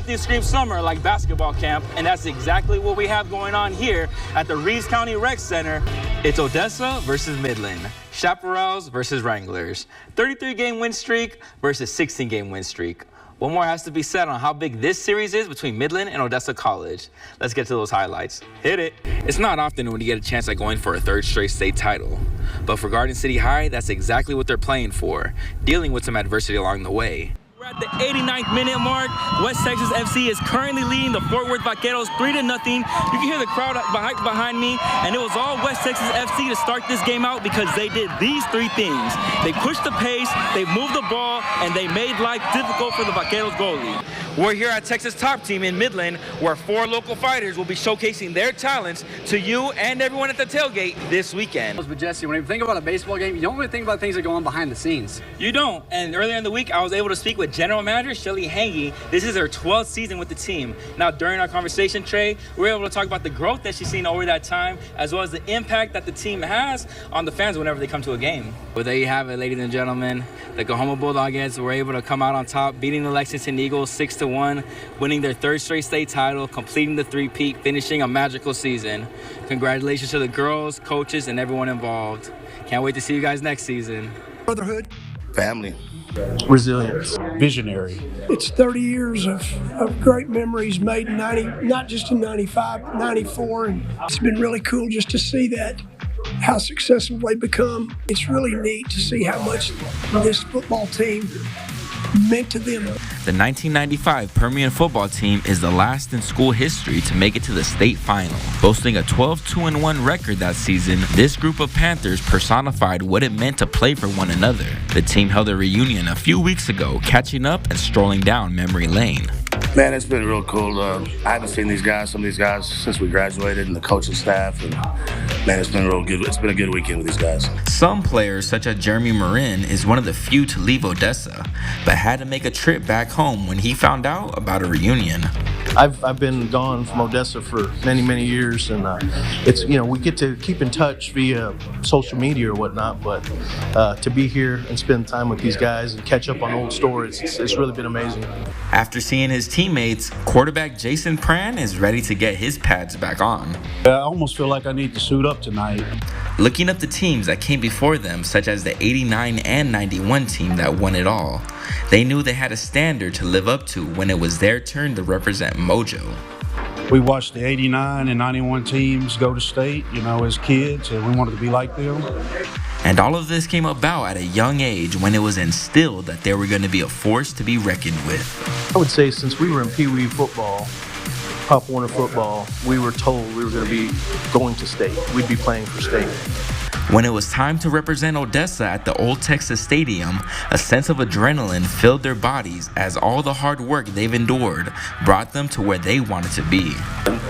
nothing screams summer like basketball camp, and that's exactly what we have going on here at the Reeves County Rec Center. It's Odessa versus Midland, Chaparrals versus Wranglers, 33-game win streak versus 16-game win streak. One more has to be said on how big this series is between Midland and Odessa College. Let's get to those highlights. Hit it. It's not often when you get a chance at going for a third straight state title. But for Garden City High, that's exactly what they're playing for, dealing with some adversity along the way. We're at the 89th minute mark. West Texas FC is currently leading the Fort Worth Vaqueros 3-0. You can hear the crowd behind me, and it was all West Texas FC to start this game out because they did these three things. They pushed the pace, they moved the ball, and they made life difficult for the Vaqueros goalie. We're here at Texas Top Team in Midland, where 4 local fighters will be showcasing their talents to you and everyone at the tailgate this weekend. But Jesse, when you think about a baseball game, you don't really think about things that go on behind the scenes. You don't. And earlier in the week, I was able to speak with General Manager Shelly Hangy. This is her 12th season with the team. Now, during our conversation, Trey, we were able to talk about the growth that she's seen over that time, as well as the impact that the team has on the fans whenever they come to a game. Well, there you have it, ladies and gentlemen. The Coahoma Bulldoggets were able to come out on top, beating the Lexington Eagles 6-1, winning their 3rd straight state title, completing the three-peat, finishing a magical season. Congratulations to the girls, coaches, and everyone involved. Can't wait to see you guys next season. Brotherhood. Family. Resilience. Visionary. It's 30 years of great memories made in 90, not just in 95, 94. And it's been really cool just to see that, how successful they've become. It's really neat to see how much this football team meant to them. The 1995 Permian football team is the last in school history to make it to the state final. Boasting a 12-2-1 record that season, this group of Panthers personified what it meant to play for one another. The team held a reunion a few weeks ago, catching up and strolling down memory lane. Man, it's been real cool. I haven't seen some of these guys since we graduated, and the coaching staff. And man, it's been real good. It's been a good weekend with these guys. Some players, such as Jeremy Marin, is one of the few to leave Odessa, but had to make a trip back home when he found out about a reunion. I've been gone from Odessa for many years, and it's, we get to keep in touch via social media or whatnot, but to be here and spend time with these guys and catch up on old stories, it's really been amazing. After seeing his teammates, quarterback Jason Pran is ready to get his pads back on. I almost feel like I need to suit up tonight. Looking up the teams that came before them, such as the 89 and 91 team that won it all, they knew they had a standard to live up to when it was their turn to represent Mojo. We watched the 89 and 91 teams go to state, as kids, and we wanted to be like them. And all of this came about at a young age when it was instilled that they were going to be a force to be reckoned with. I would say since we were in Pee Wee football, Pop Warner football, we were told we were going to be going to state. We'd be playing for state. When it was time to represent Odessa at the Old Texas Stadium, a sense of adrenaline filled their bodies as all the hard work they've endured brought them to where they wanted to be.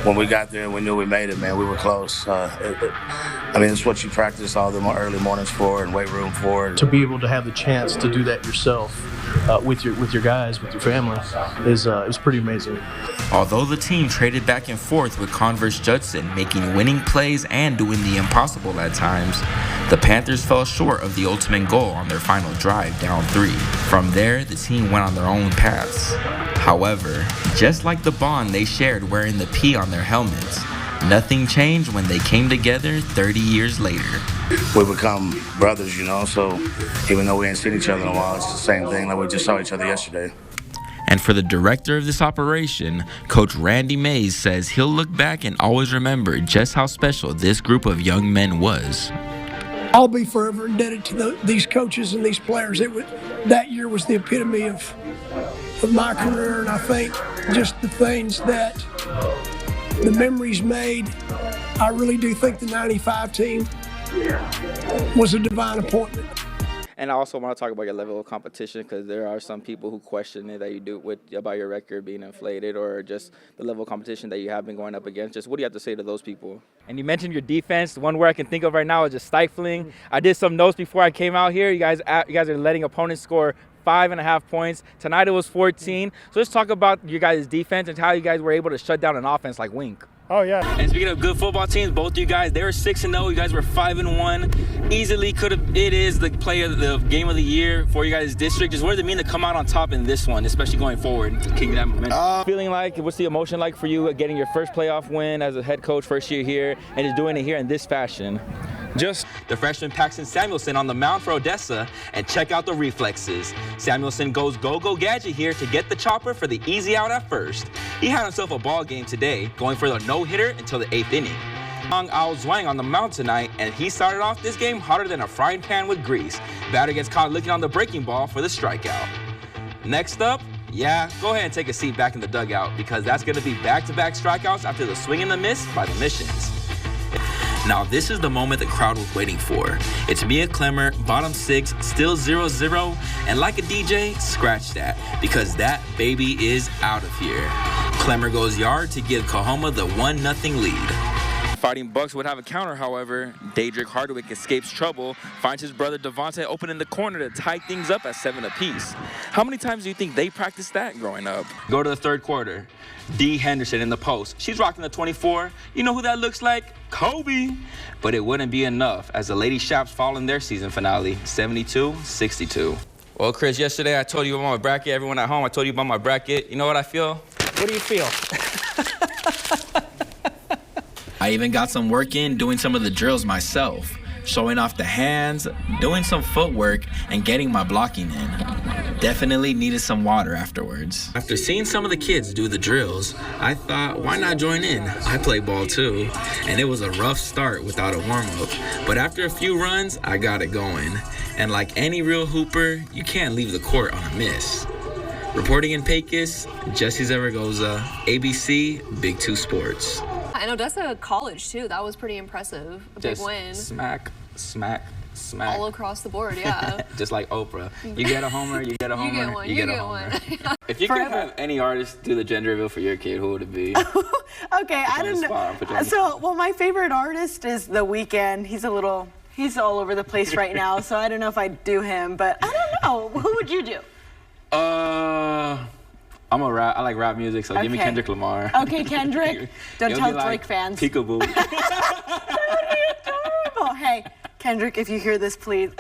When we got there and we knew we made it, man, we were close. It's what you practice all the early mornings for and weight room for. To be able to have the chance to do that yourself with your guys, with your family, is pretty amazing. Although the team traded back and forth with Converse Judson, making winning plays and doing the impossible at times, the Panthers fell short of the ultimate goal on their final drive, down 3. From there, the team went on their own paths. However, just like the bond they shared wearing the P on their helmets, nothing changed when they came together 30 years later. We become brothers, so even though we ain't seen each other in a while, it's the same thing, like we just saw each other yesterday. And for the director of this operation, Coach Randy Mays says he'll look back and always remember just how special this group of young men was. I'll be forever indebted to these coaches and these players. That year was the epitome of my career, and I think just the things that the memories made, I really do think the 95 team was a divine appointment. And I also want to talk about your level of competition, because there are some people who question it that you do about your record being inflated, or just the level of competition that you have been going up against. Just what do you have to say to those people? And you mentioned your defense. One word I can think of right now is just stifling. I did some notes before I came out here. You guys are letting opponents score 5.5 points. Tonight it was 14. So let's talk about your guys' defense and how you guys were able to shut down an offense like Wink. Oh, yeah. And speaking of good football teams, both you guys, they were 6-0. You guys were 5-1. Easily could have. It is the play of the game of the year for you guys' district. Just what does it mean to come out on top in this one, especially going forward, kicking that momentum? Feeling like, what's the emotion like for you getting your first playoff win as a head coach, first year here, and just doing it here in this fashion? Just the freshman Paxton Samuelson on the mound for Odessa, and check out the reflexes. Samuelson goes go-go gadget here to get the chopper for the easy out at first. He had himself a ball game today, going for the no-hitter until the 8th inning. Ao Zwang on the mound tonight, and he started off this game hotter than a frying pan with grease. Batter gets caught licking on the breaking ball for the strikeout. Next up, yeah, go ahead and take a seat back in the dugout, because that's going to be back-to-back strikeouts after the swing and the miss by the Missions. Now, this is the moment the crowd was waiting for. It's Mia Clemmer, bottom 6, still 0-0, and like a DJ, scratch that, because that baby is out of here. Clemmer goes yard to give Coahoma the 1-0 lead. Fighting Bucks would have a counter, however. Daedric Hardwick escapes trouble, finds his brother Devontae open in the corner to tie things up at 7 apiece. How many times do you think they practiced that growing up? Go to the third quarter. D. Henderson in the post. She's rocking the 24. You know who that looks like? Kobe. But it wouldn't be enough as the Lady Shaps fall in their season finale, 72-62. Well, Chris, yesterday I told you about my bracket. Everyone at home, I told you about my bracket. You know what I feel? What do you feel? I even got some work in doing some of the drills myself, showing off the hands, doing some footwork, and getting my blocking in. Definitely needed some water afterwards. After seeing some of the kids do the drills, I thought, why not join in? I play ball too. And it was a rough start without a warm-up. But after a few runs, I got it going. And like any real hooper, you can't leave the court on a miss. Reporting in Pecos, Jesse Zaragoza, ABC, Big 2 Sports. And Odessa College, too. That was pretty impressive. A big win. Smack, smack, smack. All across the board, yeah. Just like Oprah. You get a homer, you get a homer, you get a homer. If you could have any artist do the gender reveal for your kid, who would it be? Okay, I don't know. So, well, my favorite artist is The Weeknd. He's all over the place right now, so I don't know if I'd do him, but I don't know. Who would you do? I'm a rap. I like rap music, so give me Kendrick Lamar. Okay, Kendrick. Don't tell Drake fans. Peekaboo. That would be adorable. Hey, Kendrick, if you hear this, please.